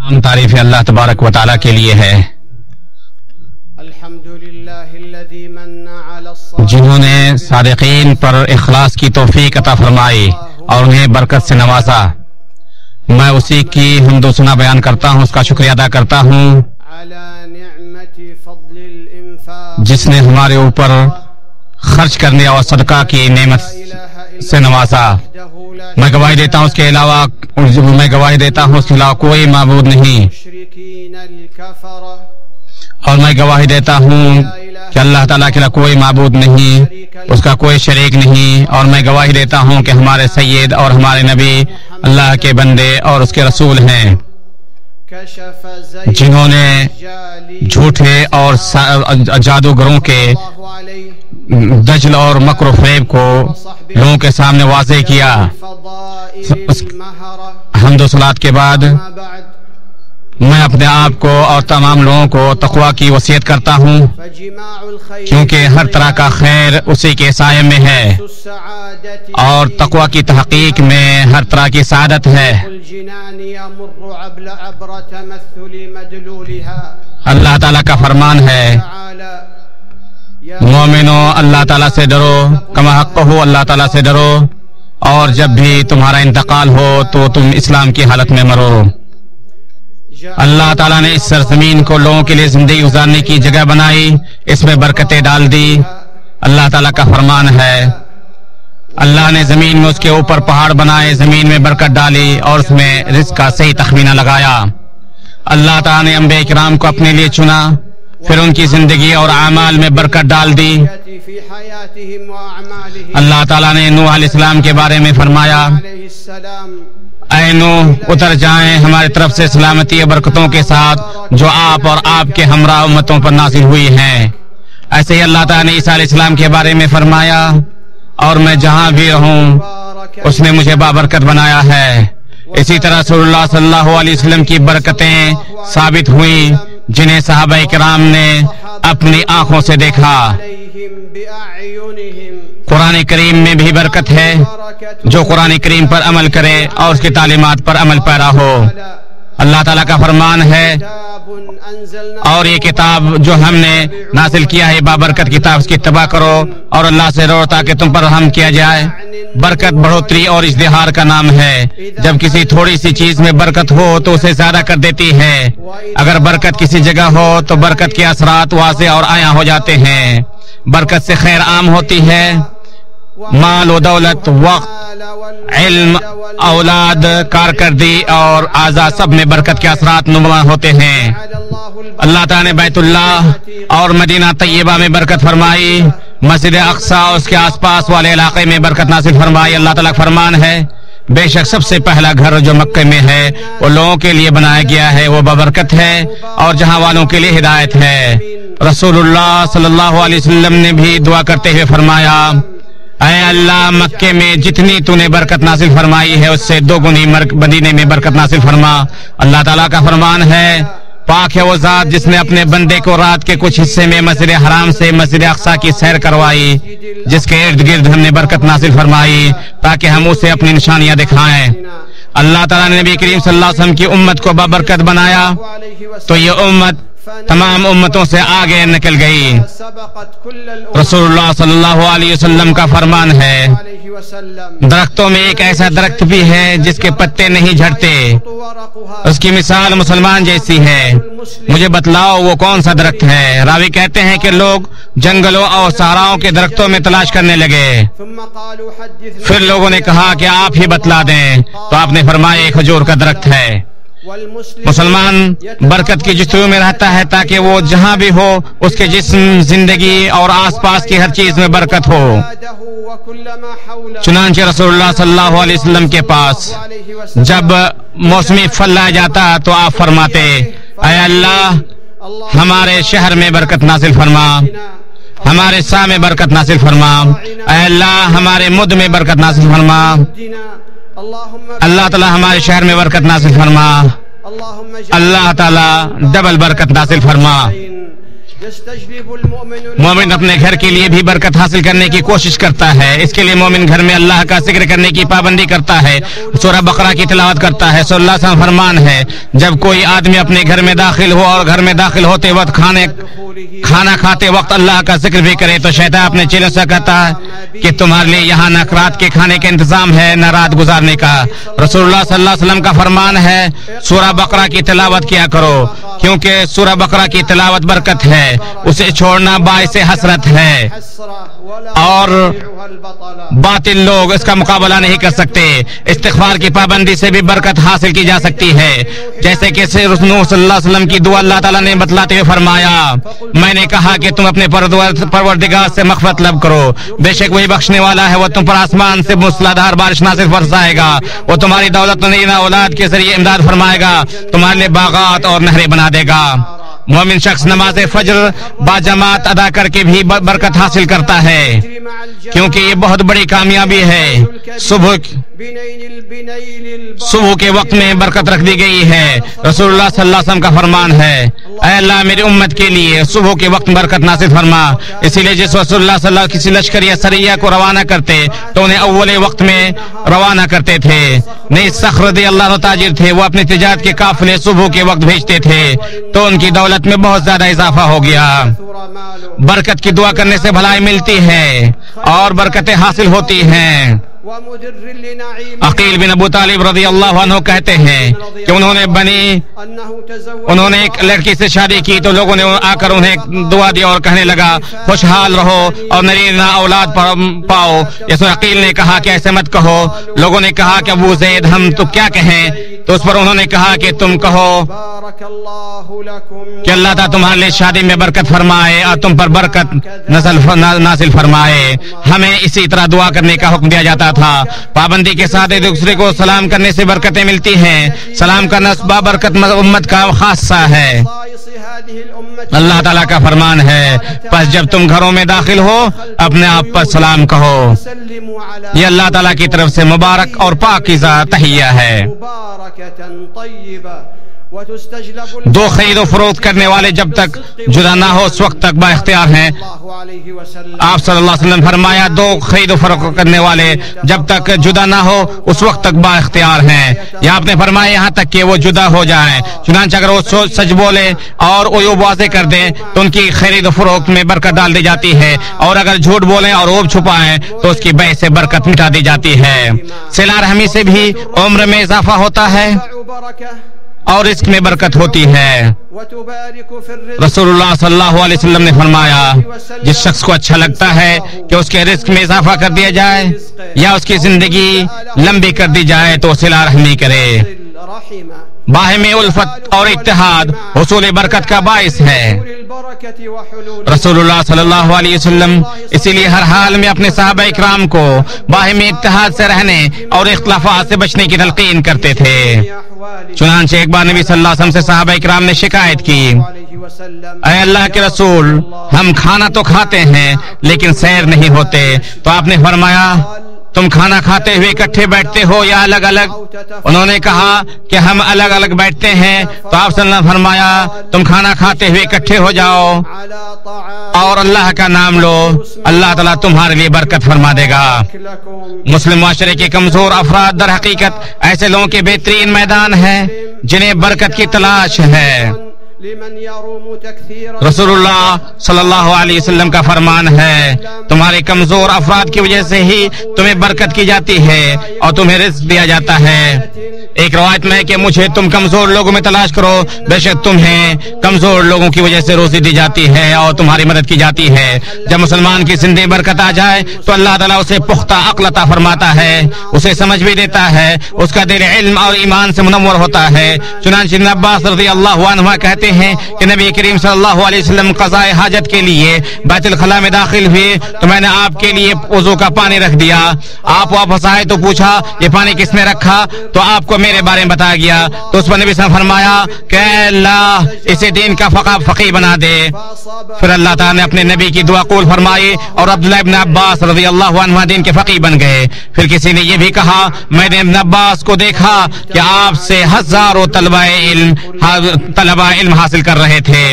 تعریف اللہ تبارک و تعالیٰ کے لیے ہے جنہوں نے صادقین پر اخلاص کی توفیق عطا فرمائی اور انہیں برکت سے نوازا۔ میں اسی کی حمد و ثنا بیان کرتا ہوں، اس کا شکریہ ادا کرتا ہوں جس نے ہمارے اوپر خرچ کرنے اور صدقہ کی نعمت سے نوازا۔ میں گواہی دیتا ہوں اس کے علاوہ کوئی معبود نہیں، اور میں گواہی دیتا ہوں کہ اللہ تعالیٰ کے علاوہ کوئی معبود نہیں، اس کا کوئی شریک نہیں، اور میں گواہی دیتا ہوں کہ ہمارے سید اور ہمارے نبی اللہ کے بندے اور اس کے رسول ہیں، جنہوں نے جھوٹے اور جادوگروں کے دجل اور مکر و فریب کو لوگوں کے سامنے واضح کیا۔ حمد و صلات کے بعد میں اپنے آپ کو اور تمام لوگوں کو تقوی کی وصیت کرتا ہوں، کیونکہ ہر طرح کا خیر اسی کے سائے میں ہے، اور تقوی کی تحقیق میں ہر طرح کی سعادت ہے۔ اللہ تعالیٰ کا فرمان ہے، مومنو اللہ تعالیٰ سے ڈرو کما حق ہو، اللہ تعالیٰ سے ڈرو، اور جب بھی تمہارا انتقال ہو تو تم اسلام کی حالت میں مرو۔ اللہ تعالیٰ نے اس سرزمین کو لوگوں کے لیے زندگی گزارنے کی جگہ بنائی، اس میں برکتیں ڈال دی۔ اللہ تعالیٰ کا فرمان ہے، اللہ نے زمین میں اس کے اوپر پہاڑ بنائے، زمین میں برکت ڈالی اور اس میں رزق کا صحیح تخمینہ لگایا۔ اللہ تعالیٰ نے انبیاء کرام کو اپنے لیے چنا، پھر ان کی زندگی اور اعمال میں برکت ڈال دی۔ اللہ تعالیٰ نے نوح علیہ السلام کے بارے میں فرمایا، اے نوح اتر جائیں ہماری طرف سے سلامتی اور برکتوں کے ساتھ جو آپ اور آپ کے ہمراہ امتوں پر نازل ہوئی ہیں۔ ایسے ہی اللہ تعالیٰ نے عیسیٰ علیہ السلام کے بارے میں فرمایا، اور میں جہاں بھی رہوں اس نے مجھے بابرکت بنایا ہے۔ اسی طرح رسول اللہ صلی اللہ علیہ وسلم کی برکتیں ثابت ہوئیں جنہیں صحابہ کرام نے اپنی آنکھوں سے دیکھا۔ قرآن کریم میں بھی برکت ہے، جو قرآن کریم پر عمل کرے اور اس کی تعلیمات پر عمل پیرا ہو۔ اللہ تعالیٰ کا فرمان ہے، اور یہ کتاب جو ہم نے نازل کیا ہے بابرکت کتاب، اس کی اتباع کرو اور اللہ سے ڈرو تاکہ تم پر رحم کیا جائے۔ برکت بڑھوتری اور ازدہار کا نام ہے۔ جب کسی تھوڑی سی چیز میں برکت ہو تو اسے زیادہ کر دیتی ہے۔ اگر برکت کسی جگہ ہو تو برکت کے اثرات واضح اور عیاں ہو جاتے ہیں۔ برکت سے خیر عام ہوتی ہے، مال و دولت، وقت، علم، اولاد، کارکردگی اور اعضاء سب میں برکت کے اثرات نمایاں ہوتے ہیں۔ اللہ تعالیٰ نے بیت اللہ اور مدینہ طیبہ میں برکت فرمائی، مسجد اقصی اور اس کے آس پاس والے علاقے میں برکت نازل فرمائی۔ اللہ تعالیٰ کا فرمان ہے، بے شک سب سے پہلا گھر جو مکہ میں ہے وہ لوگوں کے لیے بنایا گیا ہے، وہ بابرکت ہے اور جہاں والوں کے لیے ہدایت ہے۔ رسول اللہ صلی اللہ علیہ وسلم نے بھی دعا کرتے ہوئے فرمایا، اے اللہ مکے میں جتنی تو نے برکت نازل فرمائی ہے اس سے دو گنی مدینے میں برکت نازل فرما۔ اللہ تعالیٰ کا فرمان ہے، پاک ہے وہ ذات جس نے اپنے بندے کو رات کے کچھ حصے میں مسجد حرام سے مسجد اقصی کی سیر کروائی، جس کے ارد گرد ہم نے برکت نازل فرمائی تاکہ ہم اسے اپنی نشانیاں دکھائیں۔ اللہ تعالیٰ نے نبی کریم صلی اللہ علیہ وسلم کی امت کو بابرکت بنایا تو یہ امت تمام امتوں سے آگے نکل گئی۔ رسول اللہ صلی اللہ علیہ وسلم کا فرمان ہے، درختوں میں ایک ایسا درخت بھی ہے جس کے پتے نہیں جھڑتے، اس کی مثال مسلمان جیسی ہے، مجھے بتلاؤ وہ کون سا درخت ہے؟ راوی کہتے ہیں کہ لوگ جنگلوں اور صحراؤں کے درختوں میں تلاش کرنے لگے، پھر لوگوں نے کہا کہ آپ ہی بتلا دیں، تو آپ نے فرمایا کھجور کا درخت ہے۔ مسلمان برکت کی جستجو میں رہتا ہے تاکہ وہ جہاں بھی ہو اس کے جسم، زندگی اور آس پاس کی ہر چیز میں برکت ہو۔ چنانچہ رسول اللہ صلی اللہ علیہ وسلم کے پاس جب موسمی پھل لایا جاتا تو آپ فرماتے، اے اللہ ہمارے شہر میں برکت نازل فرما، ہمارے سا میں برکت نازل فرما، اے اللہ ہمارے مد میں برکت نازل فرما، اللہ تعالیٰ ہمارے شہر میں برکت نازل فرما، اللہ تعالیٰ ڈبل برکت نازل فرما۔ مومن اپنے گھر کے لیے بھی برکت حاصل کرنے کی کوشش کرتا ہے، اس کے لیے مومن گھر میں اللہ کا ذکر کرنے کی پابندی کرتا ہے، سورہ بقرہ کی تلاوت کرتا ہے۔ صلی اللہ علیہ وسلم فرمان ہے، جب کوئی آدمی اپنے گھر میں داخل ہو اور گھر میں داخل ہوتے وقت کھانا کھاتے وقت اللہ کا ذکر بھی کرے تو شیطان اپنے چیلوں سے کہتا ہے کہ تمہارے لیے یہاں نہ رات کے کھانے کا انتظام ہے نہ رات گزارنے کا۔ رسول اللہ صلی اللہ علیہ وسلم کا فرمان ہے، سورہ بقرہ کی تلاوت کیا کرو، کیونکہ سورہ بقرہ کی تلاوت برکت ہے، اسے چھوڑنا باعث حسرت ہے اور باطل لوگ اس کا مقابلہ نہیں کر سکتے۔ استغفار کی پابندی سے بھی برکت حاصل کی جا سکتی ہے، جیسے کہ رسول صلی اللہ علیہ وسلم کی دعا اللہ تعالیٰ نے بتلاتے ہوئے فرمایا، میں نے کہا کہ تم اپنے پروردگار سے مغفرت طلب کرو، بے شک وہی بخشنے والا ہے، وہ تم پر آسمان سے موسلادھار بارش نازل فرمائے گا، وہ تمہاری دولت و نعمت اولاد کے ذریعے امداد فرمائے گا، تمہارے لیے باغات اور نہریں بنا دے گا۔ مومن شخص نماز فجر با جماعت ادا کر کے بھی برکت حاصل کرتا ہے، کیونکہ یہ بہت بڑی کامیابی ہے۔ صبح کے وقت میں برکت رکھ دی گئی ہے۔ رسول اللہ صلی اللہ علیہ وسلم کا فرمان ہے، اے اللہ میری امت کے لیے صبح کے وقت برکت نازل فرما۔ اسی لیے جس رسول اللہ صلی اللہ علیہ وسلم کسی لشکر یا سریہ کو روانہ کرتے تو انہیں اول وقت میں روانہ کرتے تھے۔ نہیں سخر رضی اللہ عنہ تاجر تھے، وہ اپنی تجارت کے قافلے صبح کے وقت بھیجتے تھے تو ان کی دولت میں بہت زیادہ اضافہ ہو گیا۔ برکت کی دعا کرنے سے بھلائی ملتی ہے اور برکتیں حاصل ہوتی ہیں۔ عقیل بن ابو طالب رضی اللہ عنہ کہتے ہیں کہ انہوں نے ایک لڑکی سے شادی کی تو لوگوں نے آ کر انہیں دعا دی اور کہنے لگا خوشحال رہو اور نرینہ اولاد پاؤ۔ اس میں عقیل نے کہا کہ ایسے مت کہو۔ لوگوں نے کہا کہ ابو زید ہم تو کیا کہیں؟ تو اس پر انہوں نے کہا کہ تم کہو کہ اللہ تعالیٰ تمہارے لیے شادی میں برکت فرمائے اور تم پر برکت نازل فرمائے۔ ہمیں اسی طرح دعا کرنے کا حکم دیا جاتا تھا۔ پابندی کے ساتھ ایک دوسرے کو سلام کرنے سے برکتیں ملتی ہیں۔ سلام کرنا بابرکت امت کا خاصہ ہے۔ اللہ تعالیٰ کا فرمان ہے، پس جب تم گھروں میں داخل ہو اپنے آپ پر سلام کہو۔ یہ اللہ تعالیٰ کی طرف سے مبارک اور پاکیزہ تحیہ ہے۔ دو خرید و فروخت کرنے والے جب تک جدا نہ ہو اس وقت تک با اختیار ہیں۔ آپ صلی اللہ علیہ وسلم فرمایا، دو خرید و فروخت کرنے والے جب تک جدا نہ ہو اس وقت تک با اختیار ہیں۔ یا آپ نے فرمایا یہاں تک کہ وہ جدا ہو جائیں، چنانچہ اگر وہ سچ بولے اور عیوب واضح کر دیں تو ان کی خرید و فروخت میں برکت ڈال دی جاتی ہے، اور اگر جھوٹ بولیں اور عیوب چھپائیں تو اس کی بیع سے برکت مٹا دی جاتی ہے۔ صلہ رحمی سے بھی عمر میں اضافہ ہوتا ہے اور رزق میں برکت ہوتی ہے۔ رسول اللہ صلی اللہ علیہ وسلم نے فرمایا، جس شخص کو اچھا لگتا ہے کہ اس کے رزق میں اضافہ کر دیا جائے یا اس کی زندگی لمبی کر دی جائے تو صلہ رحمی کرے۔ باہمی الفت اور اتحاد حصول برکت کا باعث ہے۔ رسول اللہ صلی اللہ علیہ وسلم اسی لیے ہر حال میں اپنے صحابہ اکرام کو باہمی اتحاد سے رہنے اور اختلافات سے بچنے کی تلقین کرتے تھے۔ چنانچہ ایک بار نبی صلی اللہ علیہ وسلم سے صحابہ اکرام نے شکایت کی، اے اللہ کے رسول، ہم کھانا تو کھاتے ہیں لیکن سیر نہیں ہوتے۔ تو آپ نے فرمایا، تم کھانا کھاتے ہوئے اکٹھے بیٹھتے ہو یا الگ الگ؟ انہوں نے کہا کہ ہم الگ الگ بیٹھتے ہیں۔ تو آپ صلی اللہ علیہ وسلم نے فرمایا، تم کھانا کھاتے ہوئے اکٹھے ہو جاؤ اور اللہ کا نام لو، اللہ تعالیٰ تمہارے لیے برکت فرما دے گا۔ مسلم معاشرے کے کمزور افراد در حقیقت ایسے لوگوں کے بہترین میدان ہیں جنہیں برکت کی تلاش ہے۔ رسول اللہ صلی اللہ علیہ وسلم کا فرمان ہے، تمہارے کمزور افراد کی وجہ سے ہی تمہیں برکت کی جاتی ہے اور تمہیں رزق دیا جاتا ہے۔ ایک روایت میں ہے کہ مجھے تم کمزور لوگوں میں تلاش کرو، بے شک تمہیں کمزور لوگوں کی وجہ سے روزی دی جاتی ہے اور تمہاری مدد کی جاتی ہے۔ جب مسلمان کی زندگی برکت آ جائے تو اللہ تعالیٰ اسے پختہ عقل عطا فرماتا ہے، اسے سمجھ بھی دیتا ہے، اس کا دل علم اور ایمان سے منور ہوتا ہے۔ چنانچہ ابن عباس رضی اللہ عنہ کہتے ہیں کہ نبی کریم صلی اللہ علیہ وسلم قضاء حاجت کے لیے بیت الخلاء میں داخل ہوئے تو میں نے آپ کے لیے وضو کا پانی رکھ دیا۔ آپ واپس آئے تو پوچھا یہ پانی کس نے رکھا؟ تو آپ کو میرے بارے میں بتایا گیا۔ تو اس پر نبی صلی اللہ علیہ وسلم فرمایا کہ اے اللہ اسے دین کا فقیہ بنا دے۔ پھر اللہ تعالیٰ نے اپنے نبی کی دعا قبول فرمائی اور عبداللہ ابن عباس رضی اللہ عنہ دین کے فقیہ بن گئے۔ پھر کسی نے یہ بھی کہا، میں نے ابن عباس کو دیکھا کہ آپ سے ہزاروں طلبہ علم حاصل کر رہے تھے۔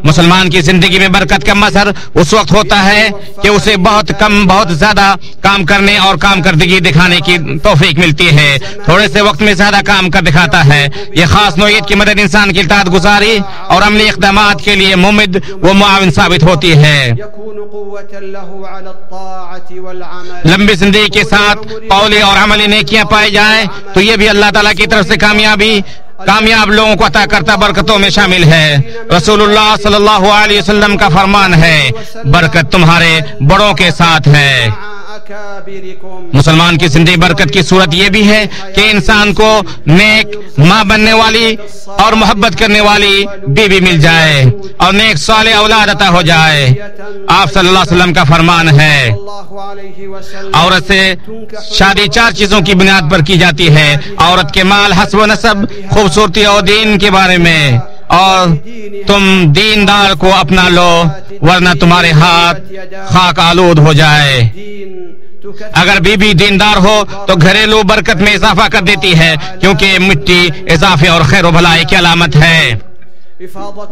مسلمان کی زندگی میں برکت کا مظہر اس وقت ہوتا ہے کہ اسے بہت زیادہ کام کرنے اور کارکردگی دکھانے کی توفیق ملتی ہے، تھوڑے سے وقت میں زیادہ کام کر دکھاتا ہے۔ یہ خاص نوعیت کی مدد انسان کی اطاعت گزاری اور عملی اقدامات کے لیے ممد و معاون ثابت ہوتی ہے۔ لمبی زندگی کے ساتھ قولی اور عملی نیکیاں پائی جائیں تو یہ بھی اللہ تعالیٰ کی طرف سے کامیاب لوگوں کو عطا کرتا برکتوں میں شامل ہے۔ رسول اللہ صلی اللہ علیہ وسلم کا فرمان ہے، برکت تمہارے بڑوں کے ساتھ ہے۔ مسلمان کی زندگی برکت کی صورت یہ بھی ہے کہ انسان کو نیک ماں بننے والی اور محبت کرنے والی بیوی مل جائے اور نیک صالح اولاد عطا ہو جائے۔ آپ صلی اللہ علیہ وسلم کا فرمان ہے، عورت سے شادی 4 چیزوں کی بنیاد پر کی جاتی ہے: عورت کے مال، حسب و نسب، خوبصورتی اور دین کے بارے میں، اور تم دیندار کو اپنا لو ورنہ تمہارے ہاتھ خاک آلود ہو جائے۔ اگر بی بی دیندار ہو تو گھریلو برکت میں اضافہ کر دیتی ہے، کیونکہ مٹی اضافے اور خیر و بھلائی کی علامت ہے۔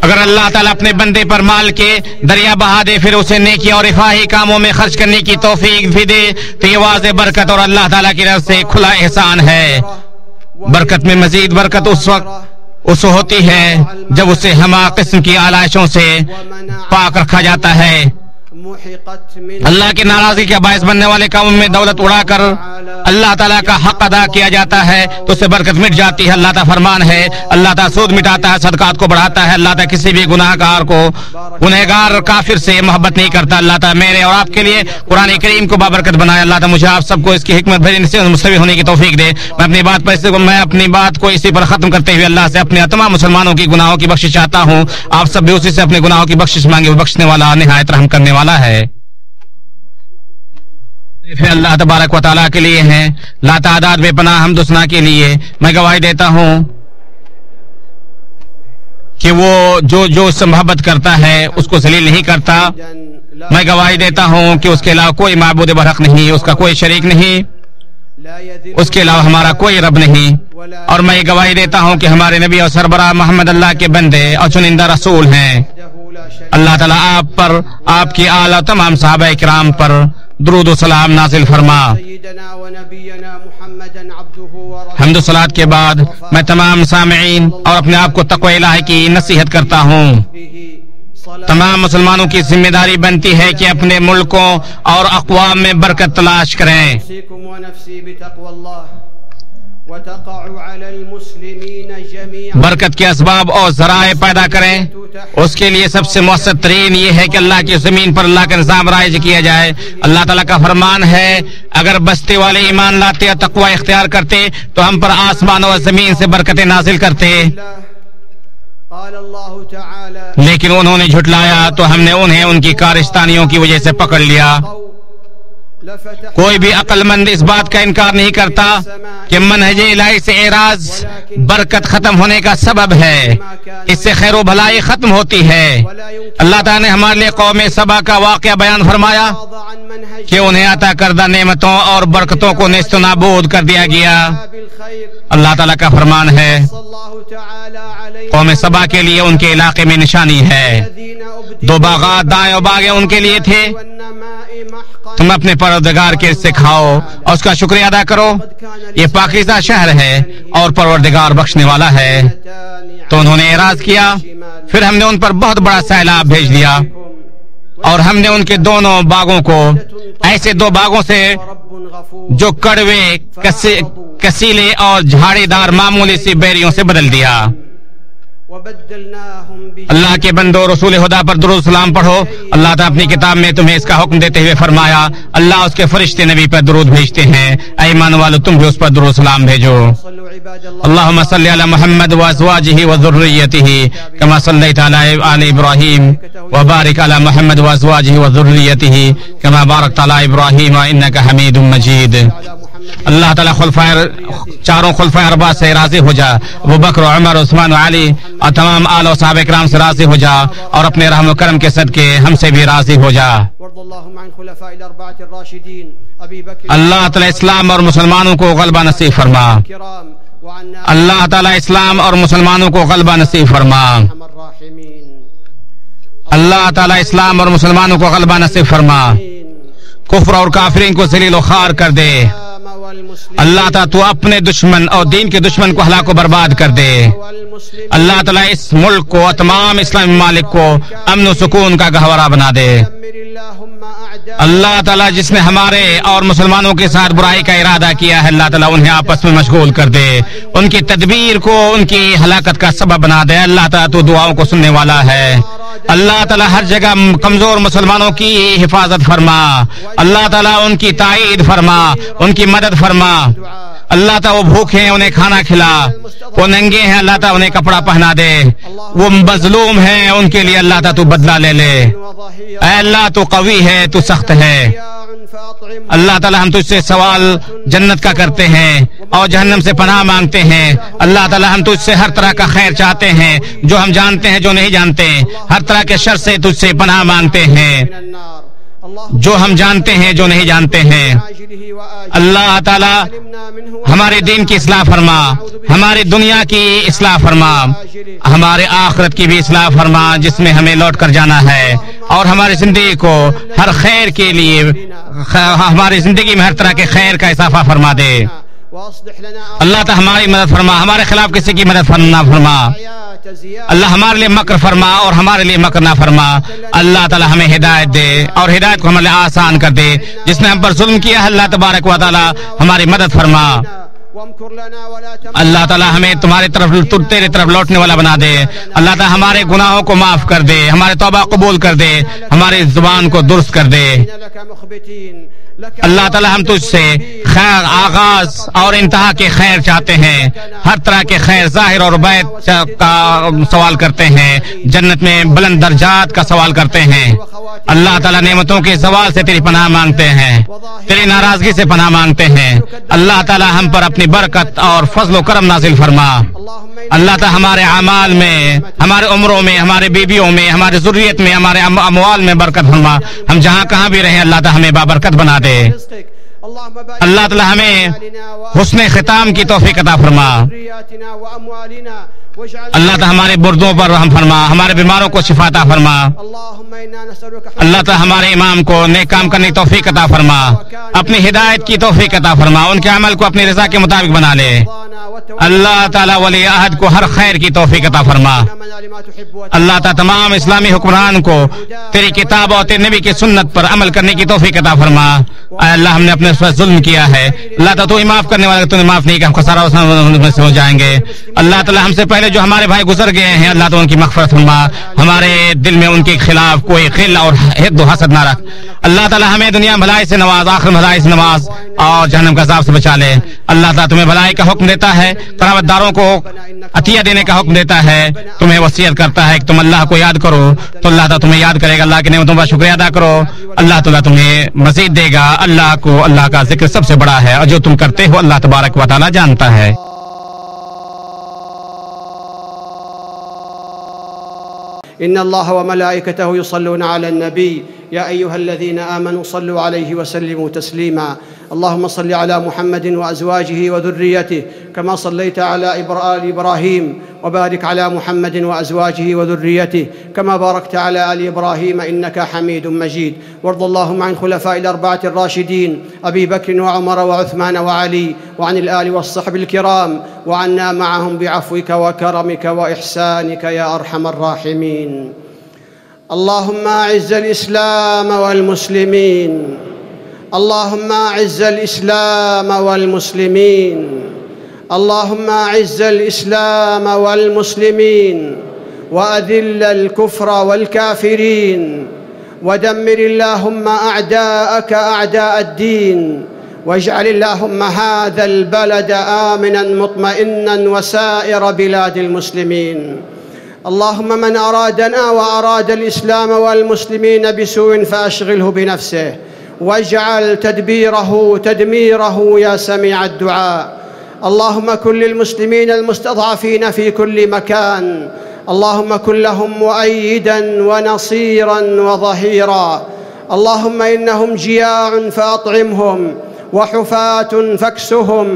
اگر اللہ تعالیٰ اپنے بندے پر مال کے دریا بہا دے، پھر اسے نیکی اور رفاہی کاموں میں خرچ کرنے کی توفیق بھی دے، تو یہ واضح برکت اور اللہ تعالیٰ کی طرف سے کھلا احسان ہے۔ برکت میں مزید برکت اس ہوتی ہے جب اسے ہما قسم کی آلائشوں سے پاک رکھا جاتا ہے۔ اللہ کی ناراضگی کا باعث بننے والے کاموں میں دولت اڑا کر اللہ تعالیٰ کا حق ادا کیا جاتا ہے تو اسے برکت مٹ جاتی ہے۔ اللہ تعالیٰ فرمان ہے، اللہ تعالیٰ سود مٹاتا ہے، صدقات کو بڑھاتا ہے۔ اللہ تعالیٰ کسی بھی گنہگار کافر سے محبت نہیں کرتا۔ اللہ تعالیٰ میرے اور آپ کے لیے قرآن کریم کو بابرکت بنائے۔ اللہ تعالیٰ مجھے آپ سب کو اس کی حکمت بھری نصیحت میں مستوی ہونے کی توفیق دے۔ میں اپنی بات کو اسی پر ختم کرتے ہوئے اللہ سے اپنے تمام مسلمانوں کی گناہوں کی بخشش چاہتا ہوں۔ آپ سب بھی اسی سے اپنے گناہوں کی بخشش مانگے، وہ بخشنے والا نہایت رحم کرنے والا ہے۔ اللہ تبارک و تعالیٰ کے لیے ہیں، لا تعداد بے پناہ حمد و ثنا کے لیے میں گواہی دیتا ہوں کہ وہ جو اس سے محبت کرتا ہے اس کو ذلیل نہیں کرتا۔ میں گواہی دیتا ہوں کہ اس کے علاوہ کوئی معبود برحق نہیں، اس کا کوئی شریک نہیں، اس کے علاوہ ہمارا کوئی رب نہیں۔ اور میں یہ گواہی دیتا ہوں کہ ہمارے نبی اور سربراہ محمد اللہ کے بندے اور چنندہ رسول ہیں۔ اللہ تعالیٰ آپ پر، آپ کی آل اور تمام صحابہ کرام پر درود و سلام نازل فرما۔ حمد و صلات کے بعد میں تمام سامعین اور اپنے آپ کو تقوی الہی کی نصیحت کرتا ہوں۔ تمام مسلمانوں کی ذمہ داری بنتی ہے کہ اپنے ملکوں اور اقوام میں برکت تلاش کریں۔ برکت کے اسباب اور ذرائع پیدا کریں۔ اس کے لیے سب سے مؤثر ترین یہ ہے کہ اللہ کی زمین پر اللہ کا نظام رائج کیا جائے۔ اللہ تعالیٰ کا فرمان ہے، اگر بستے والے ایمان لاتے اور تقوی اختیار کرتے تو ہم پر آسمان اور زمین سے برکتیں نازل کرتے، لیکن انہوں نے جھٹلایا تو ہم نے انہیں ان کی کارستانیوں کی وجہ سے پکڑ لیا۔ کوئی بھی عقل مند اس بات کا انکار نہیں کرتا کہ منہج الہی سے اعراض برکت ختم ہونے کا سبب ہے، اس سے خیر و بھلائی ختم ہوتی ہے۔ اللہ تعالیٰ نے ہمارے لیے قوم سبا کا واقعہ بیان فرمایا کہ انہیں عطا کردہ نعمتوں اور برکتوں کو نیست و نابود کر دیا گیا۔ اللہ تعالیٰ کا فرمان ہے، قوم سبا کے لیے ان کے علاقے میں نشانی ہے، 2 باغات دائیں اور باغیں ان کے لیے تھے۔ تم اپنے پروردگار کے سے کھاؤ اور اس کا شکریہ ادا کرو، یہ پاکیزہ شہر ہے اور پروردگار بخشنے والا ہے۔ تو انہوں نے اعراض کیا، پھر ہم نے ان پر بہت بڑا سیلاب بھیج دیا، اور ہم نے ان کے دونوں باغوں کو ایسے 2 باغوں سے جو کڑوے، کسیلے اور جھاڑی دار معمولی سی بیریوں سے بدل دیا۔ اللہ کے بندو، رسول خدا پر درود سلام پڑھو۔ اللہ تعالیٰ اپنی کتاب میں تمہیں اس کا حکم دیتے ہوئے فرمایا، اللہ اس کے فرشتے نبی پر درود بھیجتے ہیں، اے ایمان والو تم بھی اس پر درود سلام بھیجو۔ اللہم صلی علی محمد وازواجہ وذریتہ کما صلیت علی آل ابراہیم وبارک علی محمد وازواجہ وذریتہ کما بارکت علی ابراہیم انک حمید مجید۔ اللہ تعالیٰ چاروں خلفائے اربعہ سے راضی ہو جا، ابو بکر، عمر، عثمان و علی اور تمام آل و صحابہ کرام سے راضی ہو جا، اور اپنے رحم و کرم کے صدقے ہم سے بھی راضی ہو جا۔ اللہ تعالیٰ اسلام اور مسلمانوں کو غلبہ نصیب فرما۔ اللہ تعالیٰ اسلام اور مسلمانوں کو غلبہ نصیب فرما۔ اللہ تعالیٰ اسلام اور مسلمانوں کو غلبہ نصیب فرما، کفر اور کافرین کو ذلیل و خوار کر دے۔ اللہ تعالیٰ تو اپنے دشمن اور دین کے دشمن کو ہلاک و برباد کر دے۔ اللہ تعالیٰ اس ملک کو، تمام اسلامی ممالک کو امن و سکون کا گہوارہ بنا دے۔ اللہ تعالیٰ جس نے ہمارے اور مسلمانوں کے ساتھ برائی کا ارادہ کیا ہے، اللہ تعالیٰ انہیں آپس میں مشغول کر دے، ان کی تدبیر کو ان کی ہلاکت کا سبب بنا دے۔ اللہ تعالیٰ تو دعاؤں کو سننے والا ہے۔ اللہ تعالیٰ ہر جگہ کمزور مسلمانوں کی حفاظت فرما، اللہ تعالیٰ ان کی تائید فرما، ان کی مدد فرما۔ اللہ تعالیٰ وہ بھوکے ہیں انہیں کھانا کھلا، وہ ننگے ہیں اللہ تعالیٰ انہیں کپڑا پہنا دے، وہ مظلوم ہیں ان کے لیے اللہ تعالیٰ تو بدلہ لے لے۔ اے اللہ تو قوی ہے، تو سخت ہے۔ اللہ تعالیٰ ہم تجھ سے سوال جنت کا کرتے ہیں اور جہنم سے پناہ مانگتے ہیں۔ اللہ تعالیٰ ہم تجھ سے ہر طرح کا خیر چاہتے ہیں، جو ہم جانتے ہیں جو نہیں جانتے، ہر طرح کے شر سے تجھ سے پناہ مانگتے ہیں، جو ہم جانتے ہیں جو نہیں جانتے ہیں۔ اللہ تعالیٰ ہمارے دین کی اصلاح فرما، ہماری دنیا کی اصلاح فرما، ہمارے آخرت کی بھی اصلاح فرما جس میں ہمیں لوٹ کر جانا ہے، اور ہماری زندگی کو ہر خیر کے لیے، ہماری زندگی میں ہر طرح کے خیر کا اضافہ فرما دے۔ اللہ تعالیٰ ہماری مدد فرما، ہمارے خلاف کسی کی مدد نہ فرما۔ اللہ ہمارے لیے مکر فرما اور ہمارے لیے مکر نہ فرما۔ اللہ تعالیٰ ہمیں ہدایت دے اور ہدایت کو ہمارے لیے آسان کر دے۔ جس نے ہم پر ظلم کیا ہے اللہ تبارک و تعالیٰ ہماری مدد فرما۔ اللہ تعالیٰ ہمیں تیرے طرف لوٹنے والا بنا دے۔ اللہ تعالیٰ ہمارے گناہوں کو معاف کر دے، ہمارے توبہ قبول کر دے، ہماری زبان کو درست کر دے۔ اللہ تعالیٰ ہم تجھ سے خیر آغاز اور انتہا کے خیر چاہتے ہیں، ہر طرح کے خیر ظاہر اور بیت کا سوال کرتے ہیں، جنت میں بلند درجات کا سوال کرتے ہیں۔ اللہ تعالیٰ نعمتوں کے زوال سے تیری پناہ مانگتے ہیں، تیری ناراضگی سے پناہ مانگتے ہیں۔ اللہ تعالیٰ ہم پر اپنی برکت اور فضل و کرم نازل فرما۔ اللہ تعالیٰ ہمارے اعمال میں، ہمارے عمروں میں، ہمارے بیویوں میں، ہمارے ذریت میں، ہمارے اموال میں برکت فرما۔ ہم جہاں کہاں بھی رہیں اللہ تعالیٰ ہمیں بابرکت بنا دے۔ اللہ تعالیٰ ہمیں حسن ختام کی توفیق عطا فرما۔ اللہ تعالیٰ ہمارے بردوں پر رحم فرما، ہمارے بیماروں کو شفا عطا فرما۔ اللہ تعالیٰ ہمارے امام کو نیک کام کرنے کی توفیق عطا فرما، اپنی ہدایت کی توفیق عطا فرما، ان کے عمل کو اپنی رضا کے مطابق بنا لے۔ اللہ تعالیٰ ولی عہد کو ہر خیر کی توفیق عطا فرما۔ اللہ تعالیٰ تمام اسلامی حکمران کو تیری کتاب اور تیرے نبی کی سنت پر عمل کرنے کی توفیق عطا فرما۔ اے اللہ ہم نے اپنے پر ظلم کیا ہے، اللہ تعالیٰ تو ہی معاف کرنے والا، تو نے معاف نہیں کیا، ہم خسارہ میں سے ہو جائیں گے۔ اللہ تعالیٰ ہم سے پہلے جو ہمارے بھائی گزر گئے ہیں اللہ تو ان کی مغفرت فرما، ہمارے دل میں ان کے خلاف کوئی خل اور حقد و حسد نہ رکھ۔ اللہ تعالیٰ ہمیں دنیا بھلائی سے نواز، آخر بھلائی سے نواز، اور جہنم کا عذاب سے بچا لے۔ اللہ تعالیٰ تمہیں بھلائی کا حکم دیتا ہے، قرابت داروں کو عطیہ دینے کا حکم دیتا ہے، تمہیں وصیت کرتا ہے کہ تم اللہ کو یاد کرو تو اللہ تعالیٰ تمہیں یاد کرے گا۔ اللہ کی نعمتوں کا شکریہ ادا کرو، اللہ تعالیٰ تمہیں مزید دے گا۔ اللہ کو، اللہ کا ذکر سب سے بڑا ہے، اور جو تم کرتے ہو اللہ تبارک و تعالیٰ جانتا ہے۔ إن الله وملائكته يصلون على النبي يا أيها الذين آمنوا صلوا عليه وسلموا تسليما اللهم صل على محمد وأزواجه وذريته كما صليت على آل إبراهيم وبارك على محمد وأزواجه وذريته كما باركت على آل إبراهيم إنك حميد مجيد وارض اللهم عن خلفاء الأربعة الراشدين أبي بكر وعمر وعثمان وعلي وعن الآل والصحب الكرام وعنا معهم بعفوك وكرمك وإحسانك يا أرحم الراحمين اللهم أعز الإسلام والمسلمين اللهم أعز الإسلام والمسلمين اللهم أعز الإسلام والمسلمين وأذل الكفر والكافرين ودمر اللهم أعداءك أعداء الدين واجعل اللهم هذا البلد آمنا مطمئنا وسائر بلاد المسلمين اللهم من أرادنا وأراد الإسلام والمسلمين بسوء فأشغله بنفسه واجعل تدميره يا سميع الدعاء اللهم كن للمسلمين المستضعفين في كل مكان اللهم كن لهم مؤيدا ونصيرا وظهيرا اللهم إنهم جياع فأطعمهم وحفاة فاكسهم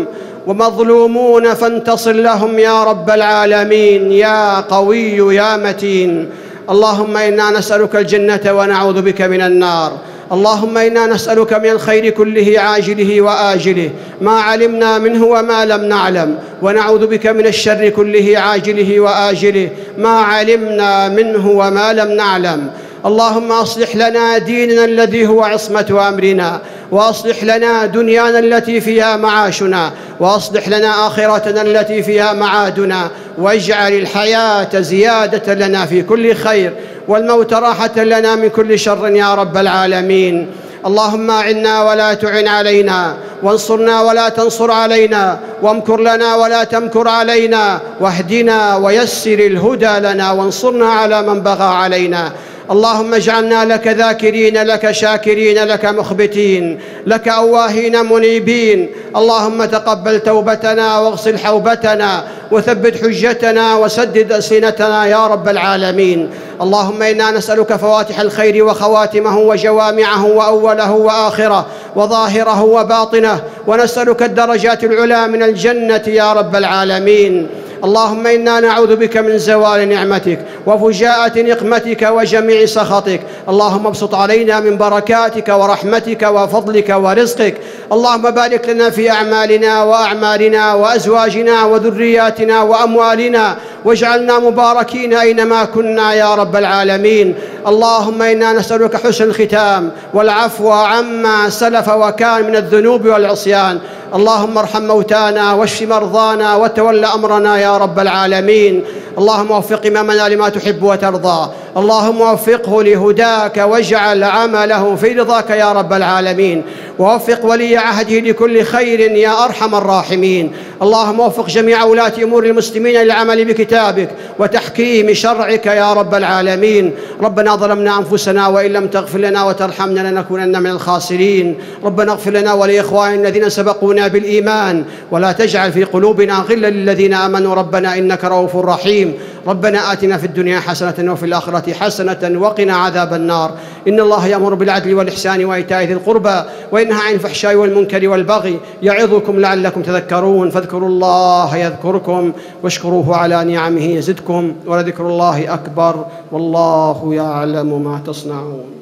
ومظلومون فانتصر لهم يا رب العالمين يا قوي يا متين. اللهم إنا نسألك الجنة ونعوذ بك من النار. اللهم إنا نسألك من الخير كله عاجله وآجله ما علمنا منه وما لم نعلم، ونعوذ بك من الشر كله عاجله وآجله ما علمنا منه وما لم نعلم. اللهم أصلح لنا ديننا الذي هو عصمة أمرنا، وأصلح لنا دنيانا التي فيها معاشنا، وأصلح لنا آخرتنا التي فيها معادنا، واجعل الحياة زيادة لنا في كل خير، والموت راحة لنا من كل شر يا رب العالمين. اللهم أعنا ولا تعن علينا، وانصرنا ولا تنصر علينا، وامكر لنا ولا تمكر علينا، واهدنا ويسر الهدى لنا، وانصرنا على من بغى علينا. اللهم اجعلنا لك ذاكرين، لك شاكرين، لك مخبتين، لك أواهين منيبين. اللهم تقبل توبتنا، واغسل حوبتنا، وثبت حجتنا، وسدد ألسنتنا يا رب العالمين. اللهم إنا نسألك فواتح الخير وخواتمه وجوامعه وأوله وآخره وظاهره وباطنه، ونسألك الدرجات العلى من الجنة يا رب العالمين. اللهم إنا نعوذ بك من زوال نعمتك وفجاءة نقمتك وجميع سخطك. اللهم ابسط علينا من بركاتك ورحمتك وفضلك ورزقك. اللهم بارك لنا في أعمالنا وأعمالنا وأزواجنا وذرياتنا وأموالنا، واجعلنا مباركين أينما كنا يا رب العالمين. اللهم إنا نسألك حسن الختام والعفو عما سلف وكان من الذنوب والعصيان. اللهم ارحم موتانا واشف مرضانا وتول أمرنا يا رب العالمين. اللهم وفق إمامنا لما تحب وترضى. اللهم وفقه لهداك، واجعل عمله في رضاك يا رب العالمين. ووفق ولي عهده لكل خير يا أرحم الراحمين. اللهم وفق جميع ولاة أمور المسلمين للعمل بكتابك وتحكيم شرعك يا رب العالمين. ربنا ظلمنا أنفسنا، وإن لم تغفر لنا وترحمنا لنكونن من الخاسرين. ربنا اغفر لنا ولإخواننا الذين سبقونا بالإيمان، ولا تجعل في قلوبنا غلا للذين آمنوا ربنا إنك رؤوف رحيم. ربنا آتنا في الدنيا حسنة وفي الآخرة حسنة وقنا عذاب النار. إن الله يأمر بالعدل والإحسان وإيتاء ذي القربى، وينهى عن الفحشاء والمنكر والبغي، يعظكم لعلكم تذكرون. فاذكروا الله يذكركم، واشكروه على نعمه يزدكم، ولذكر الله أكبر، والله يعلم ما تصنعون.